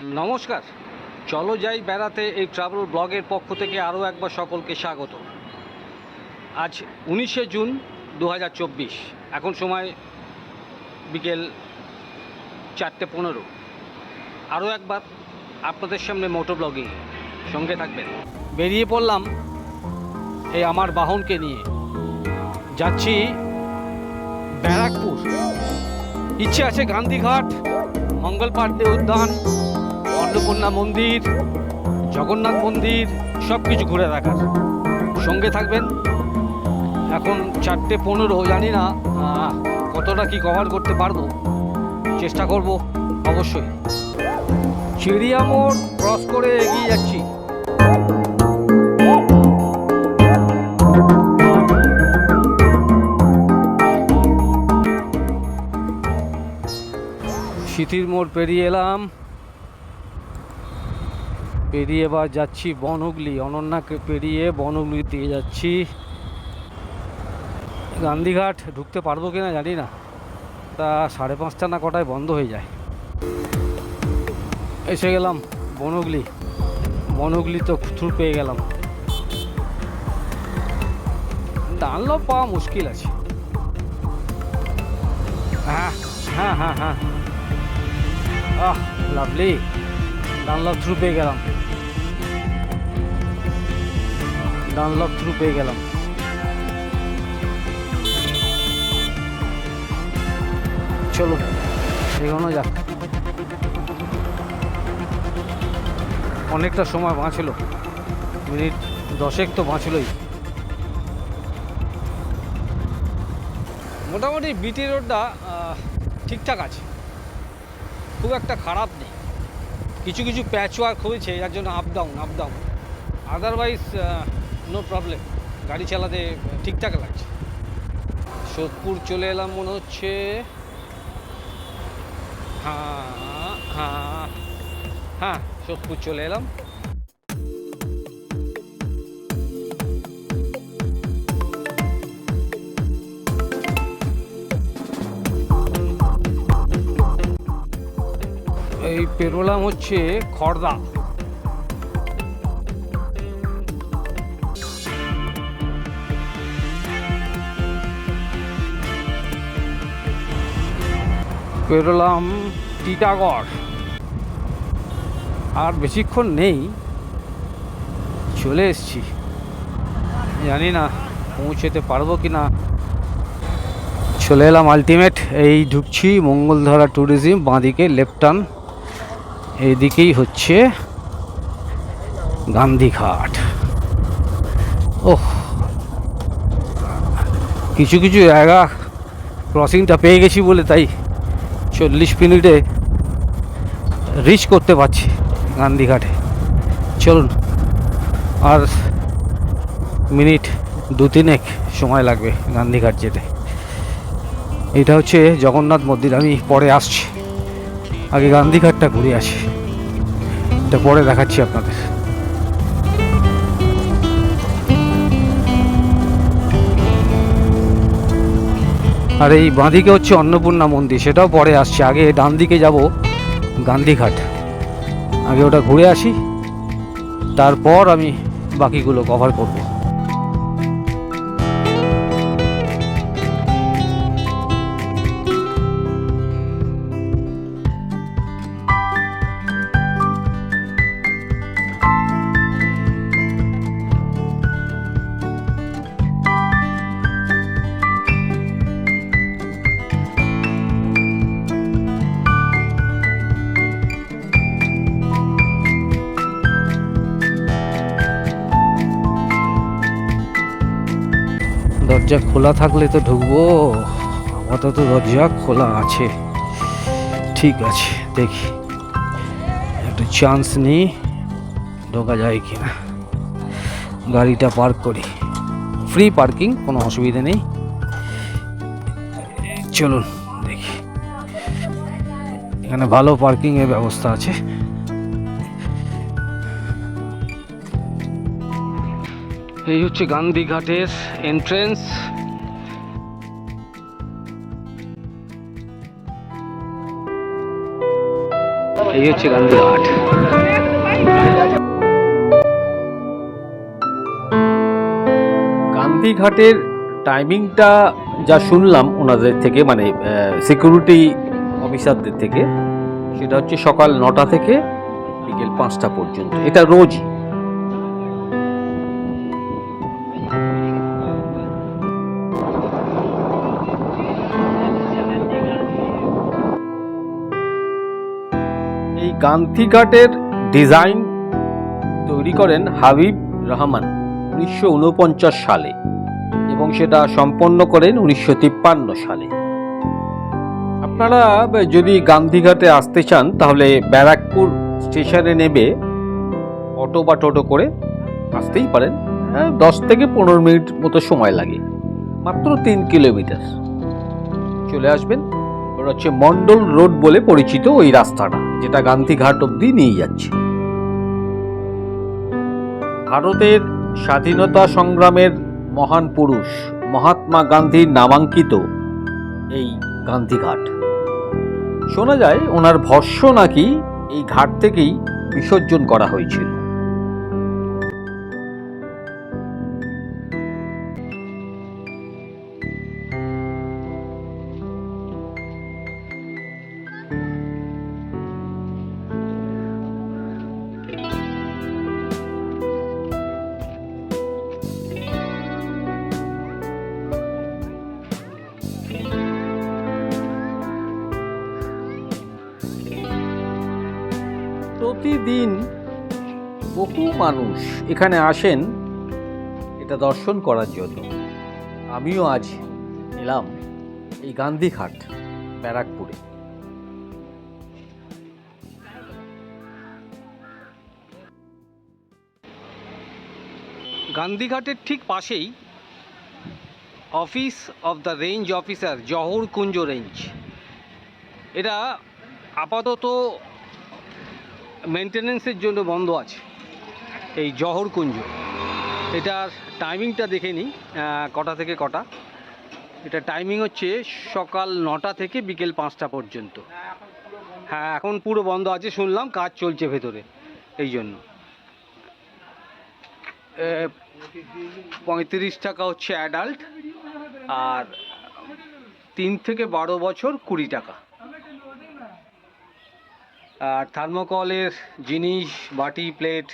নমস্কার, চলো যাই বেড়াতে এই ট্রাভেল ব্লগের পক্ষ থেকে আরও একবার সকলকে স্বাগত। আজ 19শে জুন 2024, এখন সময় বিকেল 4:15। আরও একবার আপনাদের সামনে মোটো ব্লগিং, সঙ্গে থাকবেন। বেরিয়ে পড়লাম এই আমার বাহনকে নিয়ে, যাচ্ছি ব্যারাকপুর। ইচ্ছে আছে গান্ধীঘাট, মঙ্গল পাণ্ডে উদ্যান, অন্নপূর্ণা মন্দির, জগন্নাথ মন্দির সব কিছু ঘুরে দেখার। সঙ্গে থাকবেন। এখন 4:15, জানি না কতটা কি কভার করতে পারবো, চেষ্টা করব অবশ্যই। চিড়িয়া মোড় ক্রস করে এগিয়ে যাচ্ছি। সিথির মোড় পেরিয়ে এলাম, পেরিয়ে এবার যাচ্ছি বনহুগলি। অনন্যাকে পেরিয়ে বনহুগলি দিয়ে যাচ্ছি। গান্ধীঘাট ঢুকতে পারবো কিনা জানি না, তা 5:30 না কটায় বন্ধ হয়ে যায়। এসে গেলাম বনহুগলি। বনহুগলি তো থ্রু পেয়ে গেলাম। ডানলপ পাওয়া মুশকিল আছে। হ্যাঁ হ্যাঁ হ্যাঁ হ্যাঁ, আহ লাভলি, ডানলপ থ্রু পেয়ে গেলাম। ডানলপ থ্রু পেয়ে গেলাম। চলো এগোনো যাক। অনেকটা সময় বাঁচলো, মিনিট 10 তো বাঁচলই। মোটামুটি বিটি রোডটা ঠিকঠাক আছে, খুব একটা খারাপ নেই। কিছু কিছু প্যাচ ওয়ার্ক হয়েছে, যার জন্য up down otherwise no problem. গাড়ি চালাতে ঠিকঠাক লাগছে। সোদপুর চলে এলাম মনে হচ্ছে। হ্যাঁ হ্যাঁ হ্যাঁ, সোদপুর চলে এলাম। এই পেরোলাম হচ্ছে খড়দা। পেরোলাম টিটাগড়। আর বেশিক্ষণ নেই, চলে এসছি। জানি না পৌঁছতে পারবো কি না। চলে এলাম আলটিমেট। এই ঢুকছি মঙ্গলধারা ট্যুরিজম, বাঁদিকে লেফট টার্ন। এইদিকেই হচ্ছে গান্ধীঘাট। ওহ, কিছু কিছু জায়গা ক্রসিংটা পেয়ে গেছি বলে তাই 40 মিনিটে রিচ করতে পারছি গান্ধীঘাটে। চলুন, আর মিনিট 2-3 সময় লাগবে গান্ধীঘাট যেতে। এটা হচ্ছে জগন্নাথ মন্দির, আমি পরে আসছি। আগে গান্ধীঘাটটা ঘুরে আসি, এটা পরে দেখাচ্ছি আপনাদের। আর এই বাঁদিকে হচ্ছে অন্নপূর্ণা মন্দির, সেটাও পরে আসছে। আগে ডান দিকে যাব গান্ধীঘাট, আগে ওটা ঘুরে আসি, তারপর আমি বাকিগুলো কভার করব। দরজা খোলা থাকলে তো ঢুকবো, আপাতত দরজা খোলা আছে। ঠিক আছে, দেখি একটু চান্স নিই, ঢোকা যায় কিনা। গাড়িটা পার্ক করি, ফ্রি পার্কিং, কোনো অসুবিধা নেই। চলুন দেখি, এখানে ভালো পার্কিংয়ের ব্যবস্থা আছে। এই হচ্ছে গান্ধীঘাটের এন্ট্রেন্স। এই হচ্ছে গান্ধীঘাট। গান্ধীঘাটের টাইমিংটা যা শুনলাম ওনাদের থেকে, মানে সিকিউরিটি অফিসারদের থেকে, সেটা হচ্ছে সকাল 9টা থেকে বিকেল 5টা পর্যন্ত। এটা রোজই। এই গান্ধীঘাটের ডিজাইন তৈরি করেন হাবিব রহমান 1949 সালে এবং সেটা সম্পন্ন করেন 1953 সালে। আপনারা যদি গান্ধীঘাটে আসতে চান তাহলে ব্যারাকপুর স্টেশনে নেমে অটো বা টোটো করে আসতেই পারেন। 10 থেকে 15 মিনিট মতো সময় লাগে, মাত্র 3 কিলোমিটার। চলে আসবেন। ওটা হচ্ছে মন্ডল রোড বলে পরিচিত ওই রাস্তাটা, যেটা গান্ধীঘাট অবধি নিয়ে যাচ্ছে। ভারতের স্বাধীনতা সংগ্রামের মহান পুরুষ মহাত্মা গান্ধীর নামাঙ্কিত এই গান্ধীঘাট। শোনা যায় ওনার ভস্য নাকি এই ঘাট থেকেই বিসর্জন করা হয়েছিল। প্রতিদিন বহু মানুষ এখানে আসেন এটা দর্শন করার জন্য। আমিও আজ এলাম এই গান্ধীঘাট ব্যারাকপুরে। গান্ধীঘাটের ঠিক পাশেই office of the range officer, Jahar Kunja range. এটা আপাতত মেনটেনেন্সের জন্য বন্ধ আছে, এই জহর কুঞ্জ। এটার টাইমিংটা দেখে নিই কটা থেকে কটা। এটা টাইমিং হচ্ছে সকাল 9টা থেকে বিকেল 5টা পর্যন্ত। হ্যাঁ, এখন পুরো বন্ধ আছে, শুনলাম কাজ চলছে ভেতরে, এই জন্য। 35 টাকা হচ্ছে অ্যাডাল্ট, আর 3 থেকে 12 বছর 20 টাকা। আর থার্মোকলের জিনিস, বাটি, প্লেট,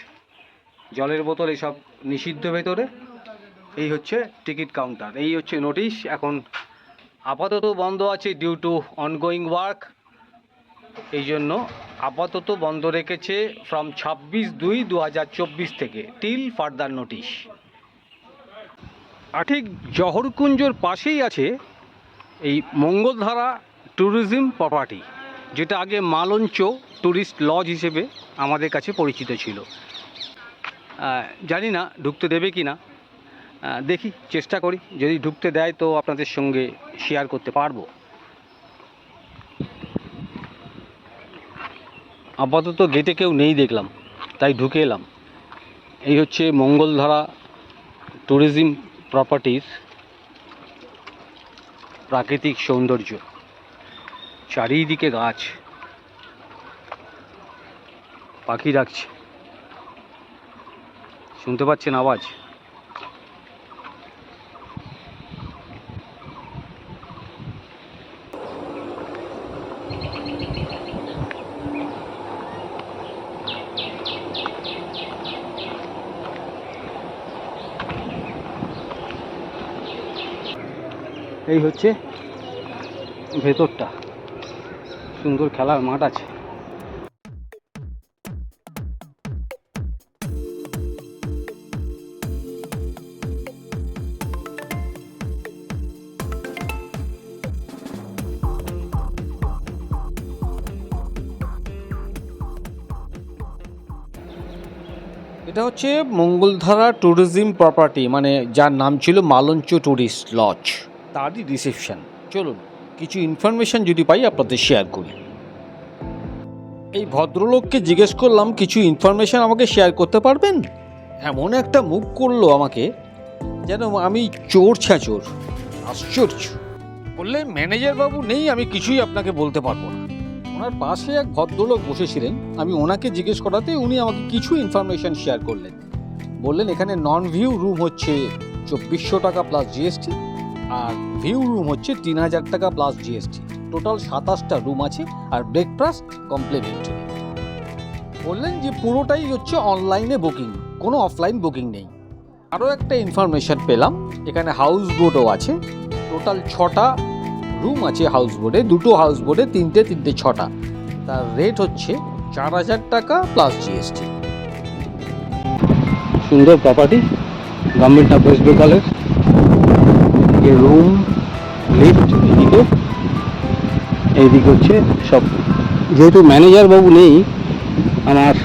জলের বোতল এসব নিষিদ্ধ ভেতরে। এই হচ্ছে টিকিট কাউন্টার। এই হচ্ছে নোটিশ। এখন আপাতত বন্ধ আছে ডিউ টু অনগোয়িং ওয়ার্ক, এই জন্য আপাতত বন্ধ রেখেছে ফ্রম 26/2/2024 থেকে টিল ফার্দার নোটিশ। আর ঠিক জহরকুঞ্জর পাশেই আছে এই মঙ্গলধারা ট্যুরিজম প্রপার্টি, যেটা আগে মালঞ্চ ট্যুরিস্ট লজ হিসেবে আমাদের কাছে পরিচিত ছিল। জানি না ঢুকতে দেবে কি না, দেখি, চেষ্টা করি। যদি ঢুকতে দেয় তো আপনাদের সঙ্গে শেয়ার করতে পারবো। আপাতত গেটে কেউ নেই দেখলাম, তাই ঢুকে এলাম। এই হচ্ছে মঙ্গলধারা ট্যুরিজম প্রপার্টির প্রাকৃতিক সৌন্দর্য। চারিদিকে গাছ, পাখি ডাকছে, শুনতে পাচ্ছেন আওয়াজ? এই হচ্ছে ভেতরটা, সুন্দর খেলার মাঠ আছে। এটা হচ্ছে মঙ্গলধারা ট্যুরিজম প্রপার্টি, মানে যার নাম ছিল মালঞ্চ ট্যুরিস্ট লজ, তারই রিসেপশন। চলুন কিছু ইনফরমেশান যদি পাই আপনাদের শেয়ার করি। এই ভদ্রলোককে জিজ্ঞেস করলাম কিছু ইনফরমেশান আমাকে শেয়ার করতে পারবেন। এমন একটা মুখ করলো আমাকে যেন আমি চোর ছ্যাচোর। আশ্চর্য। বললে ম্যানেজার বাবু নেই, আমি কিছুই আপনাকে বলতে পারবো না। আমার পাশে এক ভদ্রলোক বসেছিলেন, আমি ওনাকে জিজ্ঞেস করাতে উনি আমাকে কিছু ইনফরমেশন শেয়ার করলেন। বললেন এখানে নন ভিউ রুম হচ্ছে 2400 টাকা প্লাস জিএসটি, আর ভিউ রুম হচ্ছে 3000 টাকা প্লাস জিএসটি। টোটাল 27টা রুম আছে, আর ব্রেকফাস্ট কমপ্লিমেন্টারি। বললেন যে পুরোটাই হচ্ছে অনলাইনে বুকিং, কোনো অফলাইন বুকিং নেই। আরও একটা ইনফরমেশন পেলাম, এখানে হাউস বোটও আছে। টোটাল 6টা রুম আছে হাউস বোটে, 2টো হাউস বোটে 3টে 6টা। তার রেট হচ্ছে 4000 টাকা প্লাস জিএসটি। সুন্দর প্রপার্টি, গভর্নমেন্ট অফ ওয়েস্ট বেঙ্গলের। রুম, লিফট এইদিকে হচ্ছে সব। যেহেতু ম্যানেজার বাবু নেই, আমার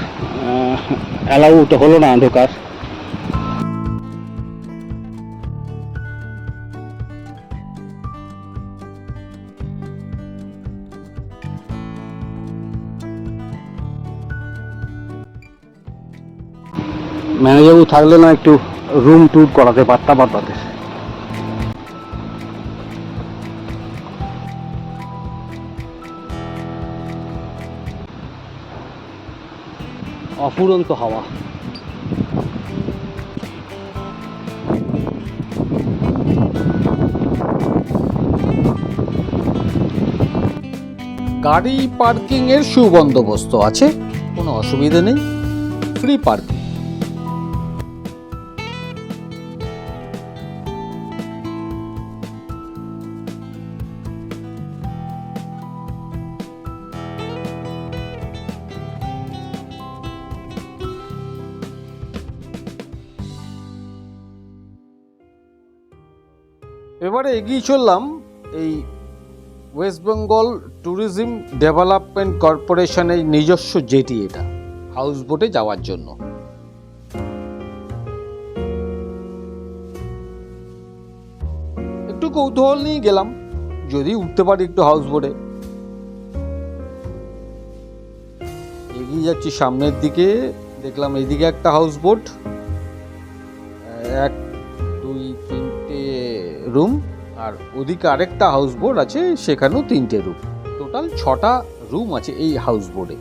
অ্যালাউড হলো না ঢোকার। ম্যানেজারবাবু থাকলে না একটু রুম ট্যুর করাতে পারতাম আপনাদের। অফুরন্ত হাওয়া। গাড়ি পার্কিং এর সুবন্দোবস্ত আছে, কোনো অসুবিধা নেই, ফ্রি পার্কিং। এবারে এগিয়ে চললাম এই ওয়েস্ট বেঙ্গল ট্যুরিজম ডেভেলপমেন্ট কর্পোরেশনের নিজস্ব জেটি, এটা হাউস বোটে যাওয়ার জন্য। একটু কৌতূহল নিয়ে গেলাম, যদি উঠতে পারি একটু হাউস বোটে। এগিয়ে যাচ্ছি সামনের দিকে, দেখলাম এইদিকে একটা হাউস বোট, 1 2 3টে রুম, আর ওদিকে আরেকটা হাউস বোট আছে, সেখানেও 3টে রুম। টোটাল 6টা রুম আছে এই হাউস বোটে।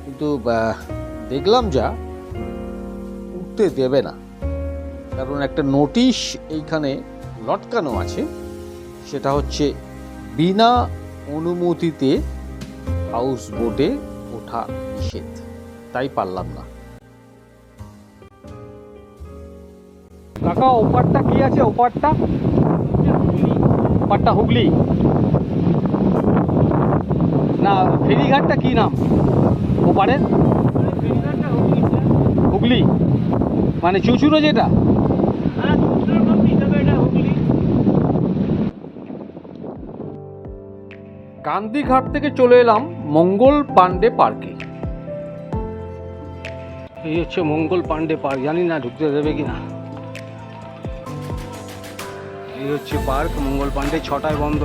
কিন্তু দেখলাম যা উঠতে দেবে না, কারণ একটা নোটিশ এইখানে লটকানো আছে, সেটা হচ্ছে বিনা অনুমতিতে হাউস বোটে ওঠা নিষেধ। তাই পারলাম না। কাকা ওপারটা কি আছে? ওপারটা ওপারটা হুগলি না, ফেরিঘাটটা কি নাম ওপারের? হুগলি মানে চুচুড়ো যেটা। গান্ধীঘাট থেকে চলে এলাম মঙ্গল পান্ডে পার্কে। এই হচ্ছে মঙ্গল পান্ডে পার্ক, জানি না ঢুকতে দেবে কিনা। এই হচ্ছে পার্ক মঙ্গল পান্ডে, 6টায় বন্ধ,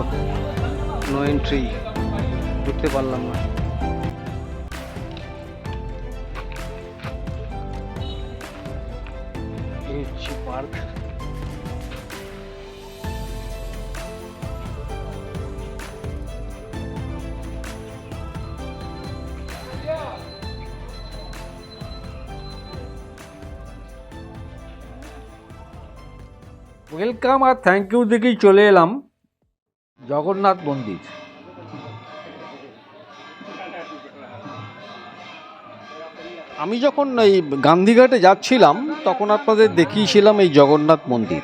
নো এন্ট্রি, ঢুকতে পারলাম না। এই হচ্ছে পার্ক। ওয়েলকাম আর থ্যাংক ইউ দিকেই চলে এলাম জগন্নাথ মন্দির। আমি যখন এই গান্ধীঘাটে যাচ্ছিলাম তখন আপনাদের দেখিয়েছিলাম এই জগন্নাথ মন্দির,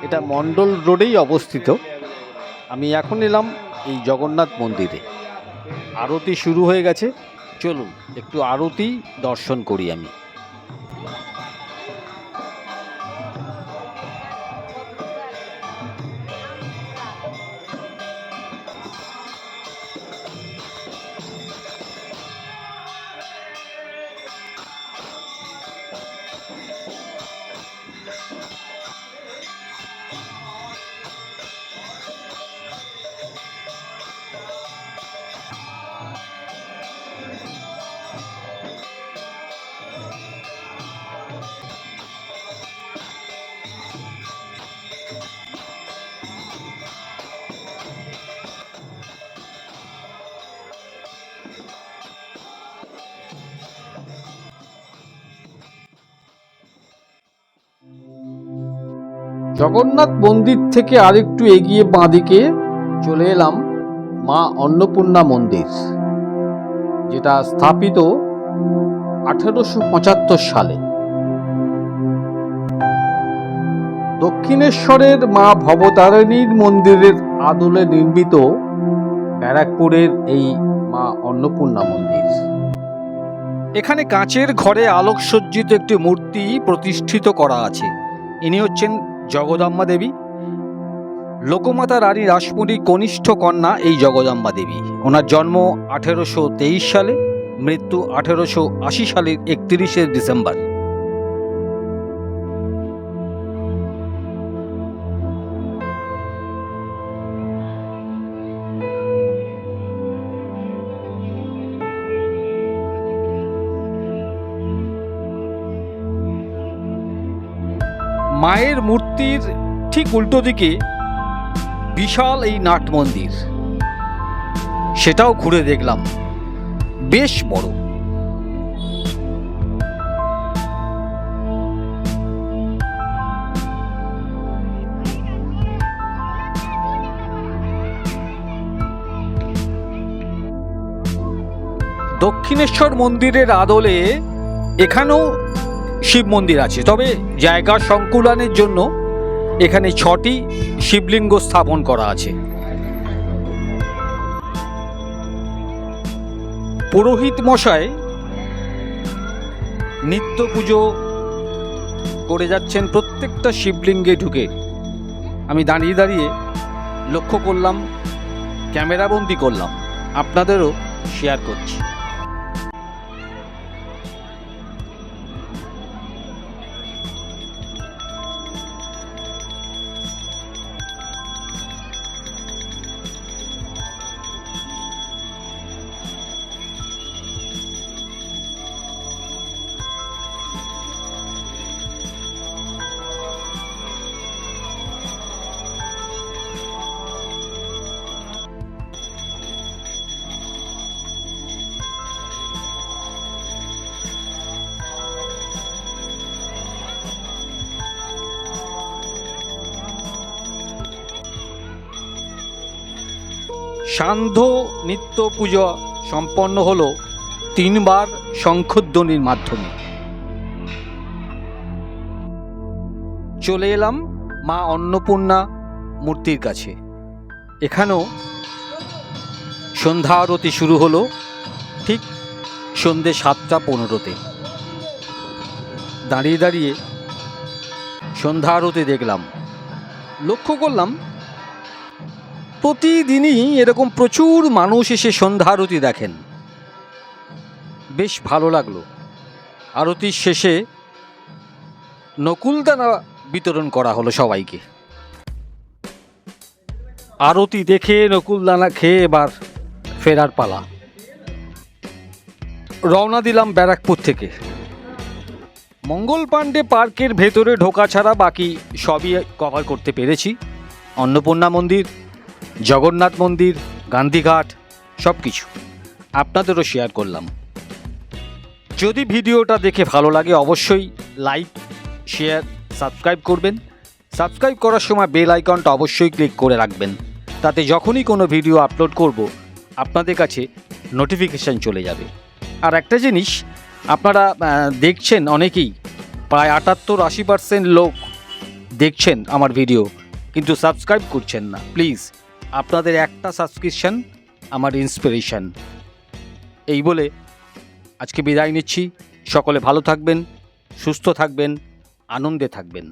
এটা মণ্ডল রোডেই অবস্থিত। আমি এখন এলাম এই জগন্নাথ মন্দিরে। আরতি শুরু হয়ে গেছে, চলুন একটু আরতি দর্শন করি আমি। জগন্নাথ মন্দির থেকে আরেকটু এগিয়ে বাঁদিকে চলে এলাম মা অন্নপূর্ণা মন্দির, যেটা স্থাপিত 1875 সালে। দক্ষিণেশ্বরের মা ভবতারিণীর মন্দিরের আদলে নির্মিত ব্যারাকপুরের এই মা অন্নপূর্ণা মন্দির। এখানে কাঁচের ঘরে আলোকসজ্জিত একটি মূর্তি প্রতিষ্ঠিত করা আছে। ইনি হচ্ছেন জগদম্বা দেবী। লোকমাতা রানী রাসমণির কনিষ্ঠ কন্যা এই জগদম্বা দেবী। ওনার জন্ম 1823 সালে, মৃত্যু 1880 সালের 31শে ডিসেম্বর। মায়ের মূর্তির ঠিক উল্টো দিকে বিশাল এই নাট মন্দির, সেটাও ঘুরে দেখলাম, বেশ বড়। দক্ষিণেশ্বর মন্দিরের আদলে এখানেও শিব মন্দির আছে, তবে জায়গা সংকুলানের জন্য এখানে 6টি শিবলিঙ্গ স্থাপন করা আছে। পুরোহিত মশাই নিত্য পুজো করে যাচ্ছেন প্রত্যেকটা শিবলিঙ্গে ঢুকে। আমি দাঁড়িয়ে দাঁড়িয়ে লক্ষ্য করলাম, ক্যামেরাবন্দি করলাম, আপনাদেরও শেয়ার করছি। সান্ধ্য নিত্য পুজো সম্পন্ন হলো 3 বার শঙ্খধ্বনির মাধ্যমে। চলে এলাম মা অন্নপূর্ণা মূর্তির কাছে। এখানেও সন্ধ্যা আরতি শুরু হলো ঠিক সন্ধ্যে 7:15-তে। দাঁড়িয়ে দাঁড়িয়ে সন্ধ্যা আরতি দেখলাম, লক্ষ্য করলাম প্রতিদিনই এরকম প্রচুর মানুষ এসে সন্ধ্যা আরতি দেখেন। বেশ ভালো লাগলো। আরতির শেষে নকুলদানা বিতরণ করা হলো সবাইকে। আরতি দেখে নকুলদানা খেয়ে এবার ফেরার পালা। রওনা দিলাম ব্যারাকপুর থেকে। মঙ্গল পাণ্ডে পার্কের ভেতরে ঢোকা ছাড়া বাকি সবই কভার করতে পেরেছি। অন্নপূর্ণা মন্দির, জগন্নাথ মন্দির, গান্ধীঘাট, সব কিছু আপনাদেরও শেয়ার করলাম। যদি ভিডিওটা দেখে ভালো লাগে অবশ্যই লাইক, শেয়ার, সাবস্ক্রাইব করবেন। সাবস্ক্রাইব করার সময় বেল আইকনটা অবশ্যই ক্লিক করে রাখবেন, তাতে যখনই কোনো ভিডিও আপলোড করব আপনাদের কাছে নোটিফিকেশান চলে যাবে। আর একটা জিনিস, আপনারা দেখছেন অনেকেই, প্রায় 78-80% লোক দেখছেন আমার ভিডিও, কিন্তু সাবস্ক্রাইব করছেন না। প্লিজ, আপনাদের একটা সাবস্ক্রিপশন আমার ইন্সপিরেশন। এই বলে আজকে বিদায় নিচ্ছি। সকলে ভালো থাকবেন, সুস্থ থাকবেন, আনন্দে থাকবেন।